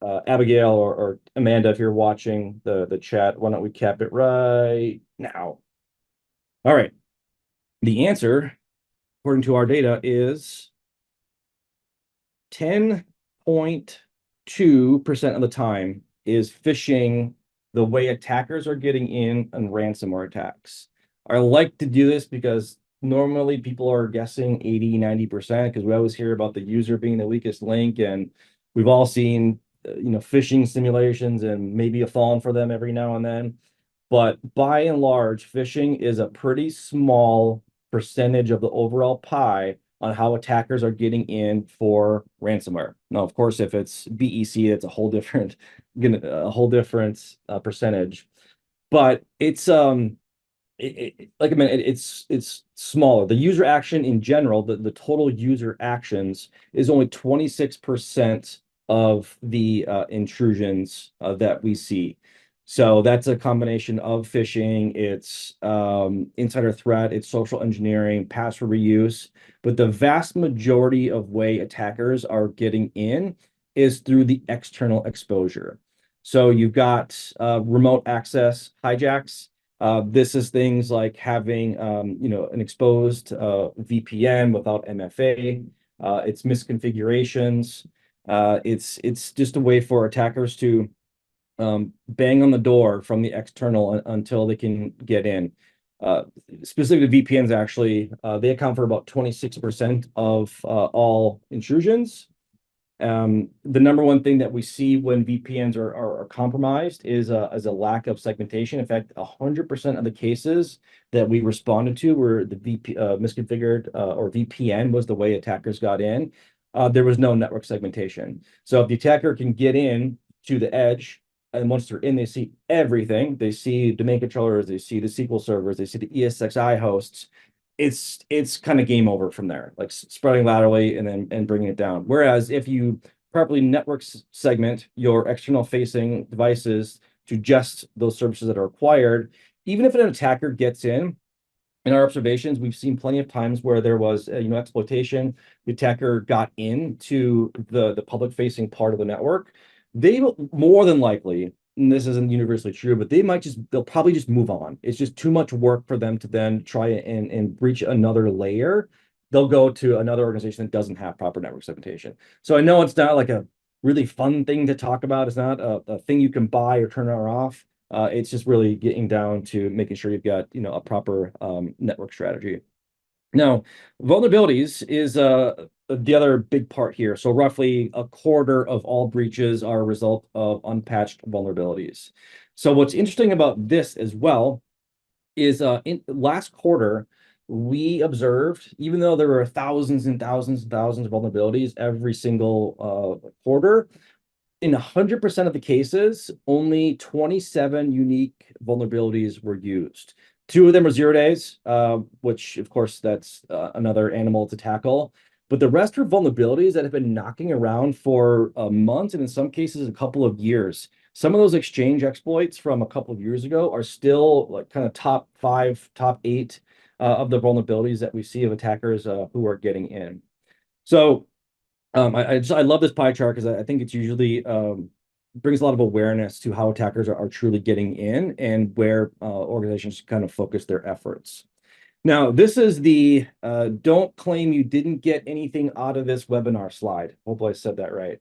Abigail or Amanda, if you're watching the chat, why don't we cap it right now? All right, the answer according to our data is 10.2% of the time is phishing the way attackers are getting in on ransomware attacks. I like to do this because normally people are guessing 80-90%, because we always hear about the user being the weakest link, and we've all seen phishing simulations and maybe a fallen for them every now and then. But by and large, phishing is a pretty small percentage of the overall pie on how attackers are getting in for ransomware. Now, of course, if it's BEC, it's a whole different percentage. But it's like I mean, it's smaller. The user action in general, the total user actions is only 26% of the intrusions that we see. So that's a combination of phishing, it's insider threat, it's social engineering, password reuse. But the vast majority of way attackers are getting in is through the external exposure. So you've got remote access hijacks. This is things like having an exposed VPN without MFA. It's misconfigurations. It's just a way for attackers to bang on the door from the external until they can get in. Specifically, VPNs actually, they account for about 26% of all intrusions. The number one thing that we see when VPNs are compromised is a lack of segmentation. In fact, 100% of the cases that we responded to where the misconfigured or VPN was the way attackers got in, there was no network segmentation. So if the attacker can get in to the edge, and once they're in, they see everything. They see domain controllers, they see the SQL servers, they see the ESXi hosts. It's kind of game over from there, like spreading laterally and bringing it down. Whereas if you properly network segment your external facing devices to just those services that are required, even if an attacker gets in our observations, we've seen plenty of times where there was exploitation. The attacker got into the public facing part of the network. They will more than likely, and this isn't universally true, but they'll probably just move on. It's just too much work for them to then try and breach another layer they'll go to another organization that doesn't have proper network segmentation. So I know it's not like a really fun thing to talk about. It's not a thing you can buy or turn on or off. It's just really getting down to making sure you've got, a proper network strategy. Now, vulnerabilities is the other big part here. So roughly a quarter of all breaches are a result of unpatched vulnerabilities. So what's interesting about this as well is in last quarter, we observed, even though there were thousands and thousands and thousands of vulnerabilities every single quarter, in 100% of the cases, only 27 unique vulnerabilities were used. 2 of them were 0 days, which of course that's another animal to tackle. But the rest are vulnerabilities that have been knocking around for months and in some cases a couple of years. Some of those exchange exploits from a couple of years ago are still like kind of top 5, top 8 of the vulnerabilities that we see of attackers who are getting in. So I love this pie chart because I think it's usually brings a lot of awareness to how attackers are truly getting in and where organizations kind of focus their efforts. Now, this is the don't claim you didn't get anything out of this webinar slide. Hopefully I said that right.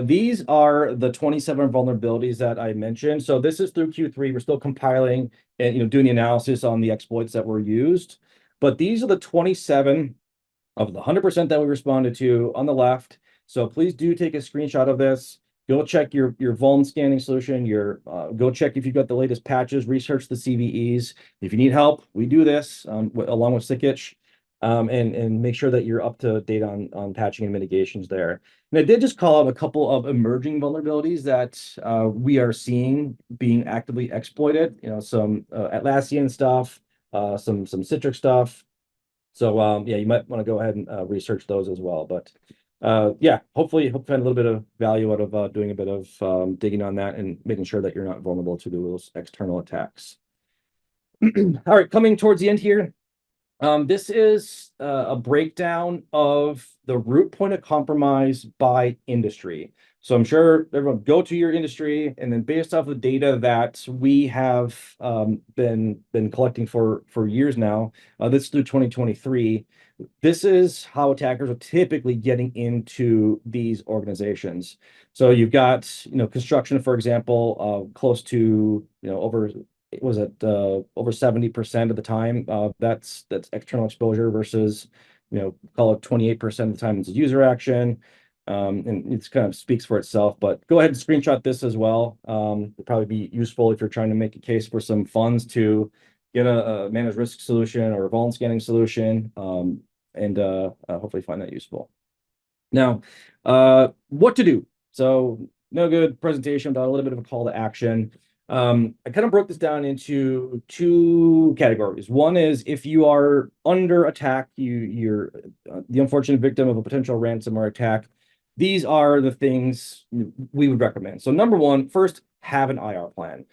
These are the 27 vulnerabilities that I mentioned. So this is through Q3. We're still compiling and doing the analysis on the exploits that were used. But these are the 27 of the 100% that we responded to on the left. So please do take a screenshot of this. Go check your vuln scanning solution. Go check if you've got the latest patches. Research the CVEs. If you need help, we do this along with Sikich, and make sure that you're up to date on patching and mitigations there. And I did just call out a couple of emerging vulnerabilities that we are seeing being actively exploited. Some Atlassian stuff, some Citrix stuff. So yeah, you might want to go ahead and research those as well. But yeah, hopefully find a little bit of value out of doing a bit of digging on that and making sure that you're not vulnerable to those external attacks. All right, coming towards the end here. This is a breakdown of the root point of compromise by industry. So I'm sure everyone go to your industry, and then based off the data that we have been collecting for years now, this is through 2023. This is how attackers are typically getting into these organizations. So you've got construction, for example, close to over. Was it over 70% of the time that's external exposure versus call it 28% of the time it's a user action, and it's kind of speaks for itself. But go ahead and screenshot this as well. It'll probably be useful if you're trying to make a case for some funds to get a managed risk solution or a vuln scanning solution, and hopefully find that useful. Now, what to do? So no good presentation without a little bit of a call to action. I kind of broke this down into 2 categories. One is if you are under attack, you're the unfortunate victim of a potential ransomware attack. These are the things we would recommend. So number 1, first, have an IR plan.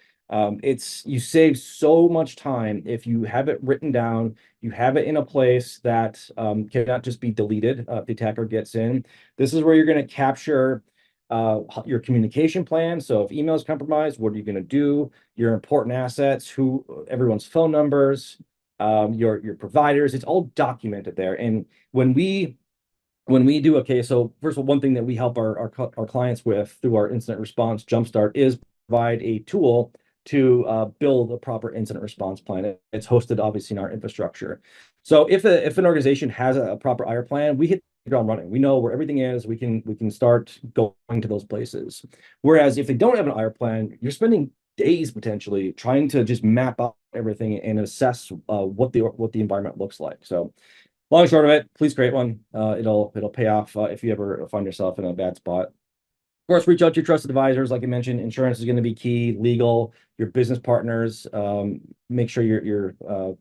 You save so much time if you have it written down, you have it in a place that cannot just be deleted if the attacker gets in. This is where you're going to capture your communication plan. So if email is compromised, what are you going to do? Your important assets, everyone's phone numbers, your providers, it's all documented there. And when we do, okay, so first of all, one thing that we help our clients with through our incident response jumpstart is provide a tool to build a proper incident response plan. It's hosted obviously in our infrastructure. So if an organization has a proper IR plan, we hit the ground running. We know where everything is. We can start going to those places. Whereas if they don't have an IR plan, you're spending days potentially trying to just map out everything and assess what the environment looks like. So long and short of it, please create one. It'll pay off if you ever find yourself in a bad spot. Of course, reach out to your trusted advisors. Like I mentioned, insurance is going to be key, legal, your business partners. Make sure you're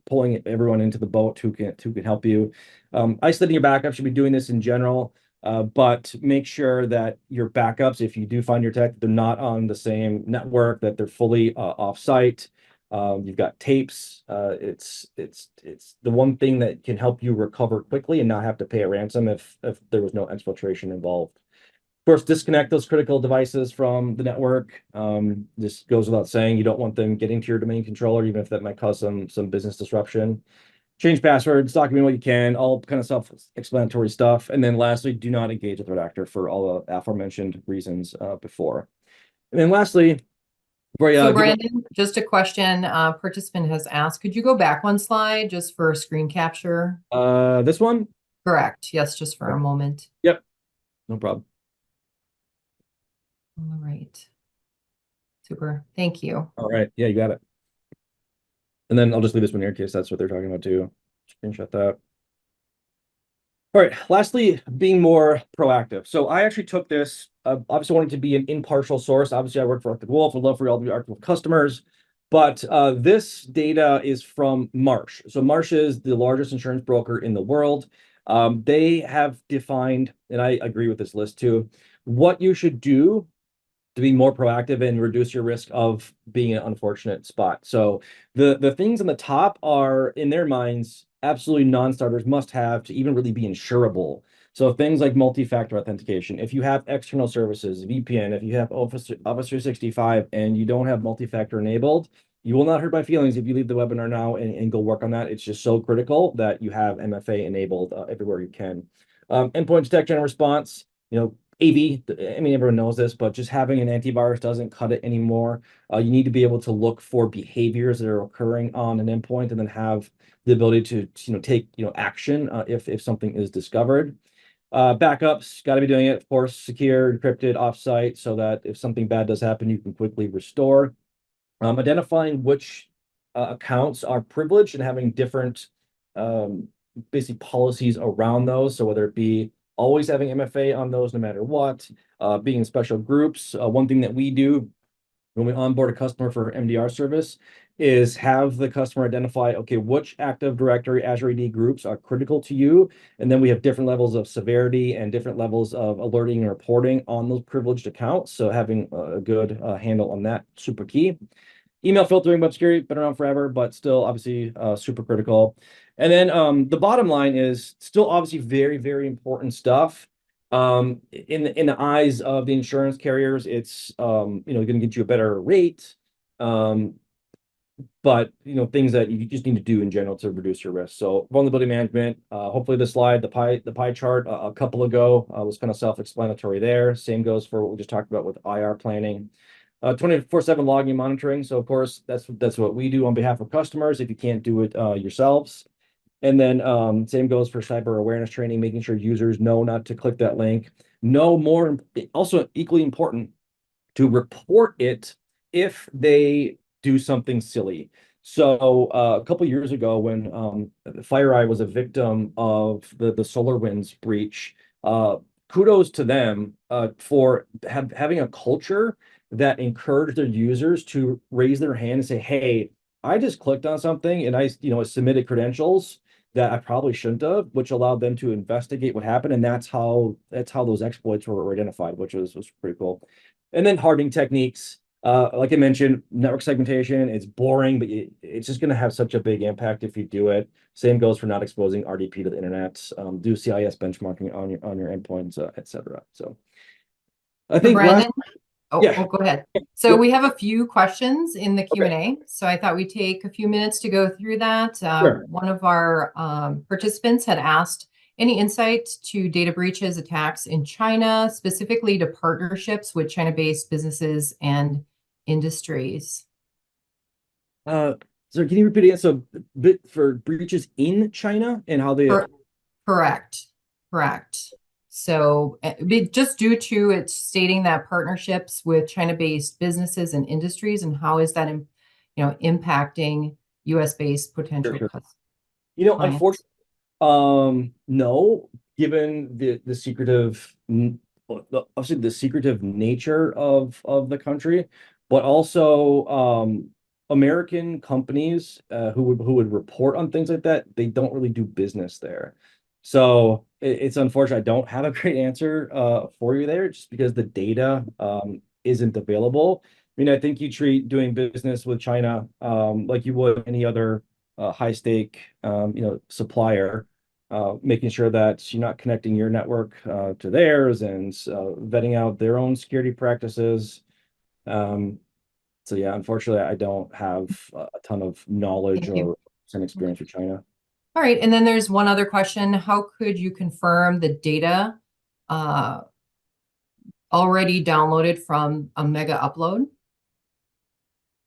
pulling everyone into the boat who can help you. Isolating your backup, should be doing this in general, but make sure that your backups, if you do find your tech, they're not on the same network, that they're fully off-site. You've got tapes. It's the one thing that can help you recover quickly and not have to pay a ransom if there was no exfiltration involved. Of course, disconnect those critical devices from the network. This goes without saying. You don't want them getting to your domain controller, even if that might cause some business disruption. change passwords, document what you can, all kind of self-explanatory stuff. And then lastly, do not engage a threat actor for all the aforementioned reasons before. And then lastly, So Brandon, just a question, participant has asked, could you go back one slide just for screen capture? This one? Correct. Yes, just for a moment. Yep, no problem. All right. Super. Thank you. All right. Yeah, you got it. And then I'll just leave this one here in case that's what they're talking about too. Screenshot that. All right. Lastly, being more proactive. So I actually took this, obviously wanted to be an impartial source. Obviously, I work for Arctic Wolf. I'd love for you all to be Arctic Wolf customers. But this data is from Marsh. So Marsh is the largest insurance broker in the world. They have defined, and I agree with this list too, what you should do to be more proactive and reduce your risk of being in an unfortunate spot. So the things on the top are, in their minds, absolutely non-starters, must have to even really be insurable. So things like multi-factor authentication. If you have external services, VPN, if you have Office 365 and you don't have multi-factor enabled, you will not hurt my feelings if you leave the webinar now and go work on that. It's just so critical that you have MFA enabled everywhere you can. Endpoint detection and response, AV, I mean, everyone knows this, but just having an antivirus doesn't cut it anymore. You need to be able to look for behaviors that are occurring on an endpoint and then have the ability to take action if something is discovered. Backups, got to be doing it, of course, secure, encrypted, offsite, so that if something bad does happen, you can quickly restore. Identifying which accounts are privileged and having different basically policies around those. So whether it be always having MFA on those no matter what, being in special groups. One thing that we do when we onboard a customer for MDR service is have the customer identify, okay, which Active Directory Azure AD groups are critical to you. And then we have different levels of severity and different levels of alerting and reporting on those privileged accounts. So having a good handle on that, super key. Email filtering, web security, been around forever, but still obviously super critical. And then the bottom line is still obviously very, very important stuff. In the eyes of the insurance carriers, it's going to get you a better rate. But things that you just need to do in general to reduce your risk. So vulnerability management. Hopefully the slide, the pie chart a couple ago was kind of self-explanatory there. Same goes for what we just talked about with IR planning. 24/7 logging and monitoring. So of course, that's what we do on behalf of customers if you can't do it yourselves. And then same goes for cyber awareness training, making sure users know not to click that link. Also equally important, to report it if they do something silly. So a couple years ago, when FireEye was a victim of the SolarWinds breach, kudos to them for having a culture that encouraged their users to raise their hand and say, "Hey, I just clicked on something and I submitted credentials that I probably shouldn't have," which allowed them to investigate what happened, and that's how those exploits were identified, which was pretty cool. And then hardening techniques. Like I mentioned, network segmentation, it's boring, but it's just going to have such a big impact if you do it. Same goes for not exposing RDP to the internet. Do CIS benchmarking on your endpoints, etc. So I So think Brandon, yeah. go ahead. So we have a few questions in the Q&A. So I thought we'd take a few minutes to go through that. Sure. One of our participants had asked, any insight to data breaches, attacks in China, specifically to partnerships with China-based businesses and industries? So can you repeat it? So for breaches in China and how they Correct. So just due to it stating that partnerships with China-based businesses and industries, and how is that impacting US-based potential Sure. customers? Unfortunately, no, given the secretive, obviously the secretive nature of the country, but also American companies who would report on things like that, they don't really do business there. So it's unfortunate. I don't have a great answer for you there, just because the data isn't available. I mean, I think you treat doing business with China like you would any other high stake supplier, making sure that you're not connecting your network to theirs and vetting out their own security practices. So yeah, unfortunately, I don't have a ton of knowledge Thank you. or some experience with China. All right, and then there's one other question. How could you confirm the data uh, already downloaded from a mega upload?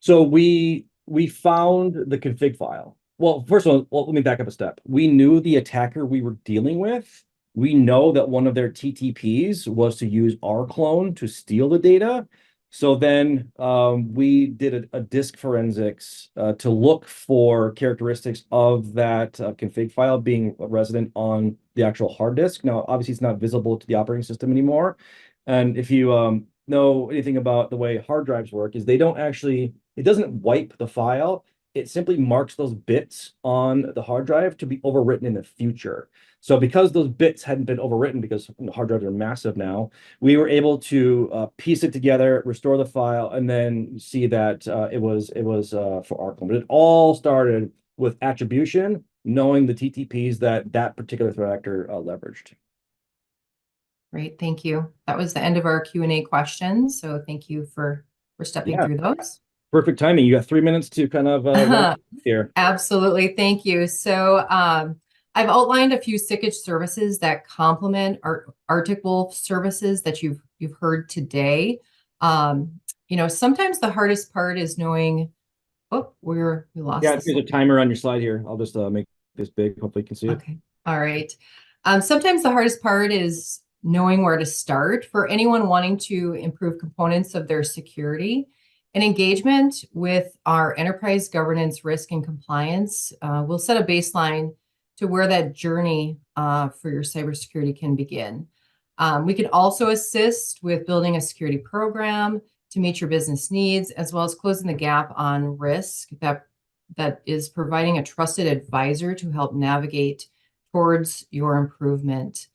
So we found the config file. Well, first of all, well, let me back up a step. We knew the attacker we were dealing with. We know that one of their TTPs was to use our clone to steal the data. So then we did a disk forensics to look for characteristics of that config file being resident on the actual hard disk. Now, obviously, it's not visible to the operating system anymore. And if you know anything about the way hard drives work, is they don't actually, it doesn't wipe the file. It simply marks those bits on the hard drive to be overwritten in the future. So because those bits hadn't been overwritten, because hard drives are massive now, we were able to piece it together, restore the file, and then see that it was for our clone. But it all started with attribution, knowing the TTPs that particular threat actor leveraged. Great, thank you. That was the end of our Q&A questions. So thank you for stepping through those. Perfect timing. You got 3 minutes to kind of here. Absolutely, thank you. So I've outlined a few Sikich services that complement our Arctic Wolf services that you've heard today. Sometimes the hardest part is knowing. Oh, we lost. Yeah, there's a timer on your slide here. I'll just make this big. Hopefully you can see it. Okay, all right. Sometimes the hardest part is knowing where to start for anyone wanting to improve components of their security. And engagement with our enterprise governance, risk, and compliance will set a baseline to where that journey for your cybersecurity can begin. We can also assist with building a security program to meet your business needs, as well as closing the gap on risk that is providing a trusted advisor to help navigate towards your improvement.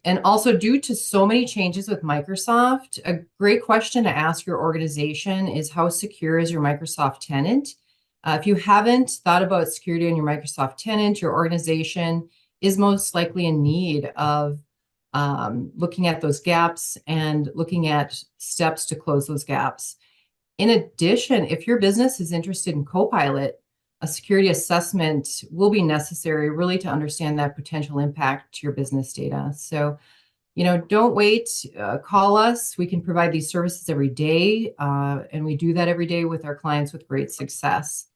And also due to so many changes with Microsoft, a great question to ask your organization is, how secure is your Microsoft tenant? If you haven't thought about security on your Microsoft tenant, your organization is most likely in need of looking at those gaps and looking at steps to close those gaps. In addition, if your business is interested in Copilot, a security assessment will be necessary really to understand that potential impact to your business data. So, don't wait, call us. We can provide these services every day, and we do that every day with our clients with great success.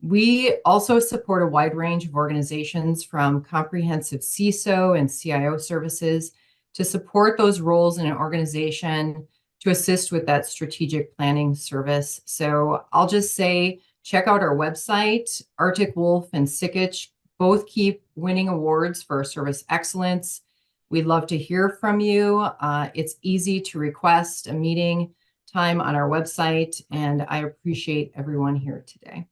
We also support a wide range of organizations, from comprehensive CISO and CIO services to support those roles in an organization to assist with that strategic planning service. So I'll just say, check out our website. Arctic Wolf and Sikich both keep winning awards for service excellence. We'd love to hear from you. It's easy to request a meeting time on our website, and I appreciate everyone here today.